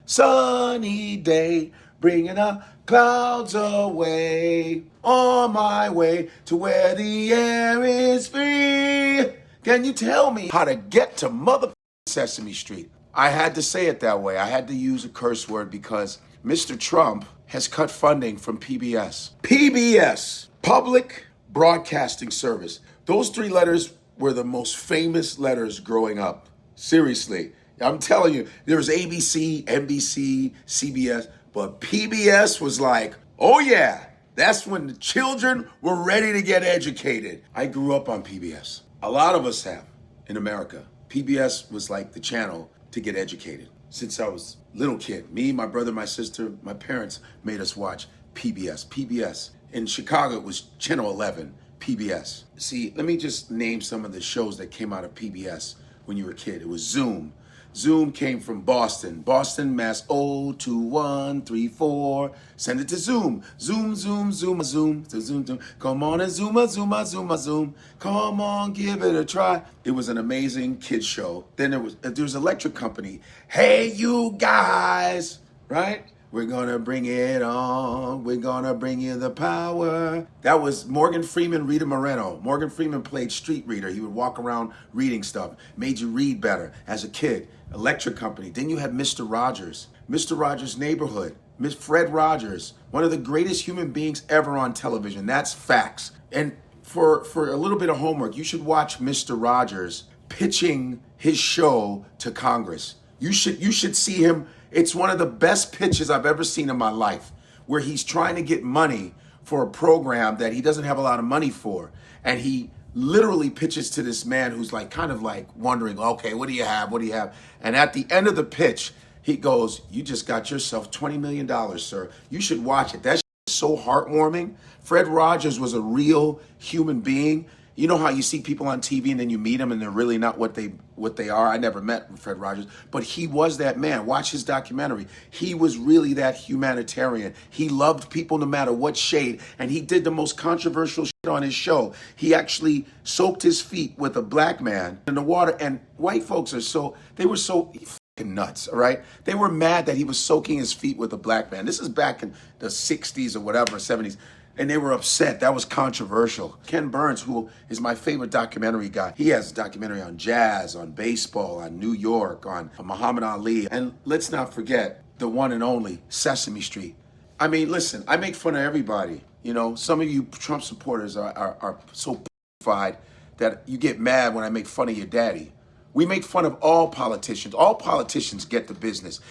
sunny day, bringing the clouds away. On my way to where the air is free. Can you tell me how to get to mother Sesame Street? I had to say it that way. I had to use a curse word because Mr. Trump has cut funding from PBS. PBS, Public Broadcasting Service. Those three letters were the most famous letters growing up. Seriously. I'm telling you, there was ABC, NBC, CBS, but PBS was like, oh yeah, that's when the children were ready to get educated. I grew up on PBS. A lot of us have in America. PBS was like the channel to get educated. Since I was a little kid, me, my brother, my sister, my parents made us watch PBS. PBS. In Chicago, it was Channel 11, PBS. See, let me just name some of the shows that came out of PBS when you were a kid. It was Zoom. Zoom came from Boston. Boston, Mass. 02134. Send it to Zoom. Zoom, Zoom, Zoom, Zoom, Zoom, Zoom. Come on and Zoom, Zoom, Zoom, Zoom. Come on, give it a try. It was an amazing kids show. Then there was Electric Company. Hey, you guys, right? We're gonna bring it on. We're gonna bring you the power. That was Morgan Freeman, Rita Moreno. Morgan Freeman played street reader. He would walk around reading stuff. Made you read better as a kid. Electric Company. Then you had Mr. Rodgers. Mr. Rodgers' Neighborhood. Miss Fred Rodgers. One of the greatest human beings ever on television. That's facts. And for a little bit of homework, you should watch Mr. Rodgers pitching his show to Congress. You should see him. It's one of the best pitches I've ever seen in my life, where he's trying to get money for a program that he doesn't have a lot of money for. And he literally pitches to this man who's like kind of like wondering, okay, what do you have? What do you have? And at the end of the pitch, he goes, you just got yourself $20 million, sir. You should watch it. That's so heartwarming. Fred Rodgers was a real human being. You know how you see people on TV and then you meet them and they're really not what they are? I never met Fred Rodgers, but he was that man. Watch his documentary. He was really that humanitarian. He loved people no matter what shade, and he did the most controversial shit on his show. He actually soaked his feet with a black man in the water, and white folks were so fucking nuts, all right? They were mad that he was soaking his feet with a black man. This is back in the 60s or whatever, 70s. And they were upset. That was controversial. Ken Burns, who is my favorite documentary guy, he has a documentary on jazz, on baseball, on New York, on Muhammad Ali. And let's not forget the one and only Sesame Street. I mean, listen, I make fun of everybody. You know, some of you Trump supporters are so p***fied that you get mad when I make fun of your daddy. We make fun of all politicians. All politicians get the business.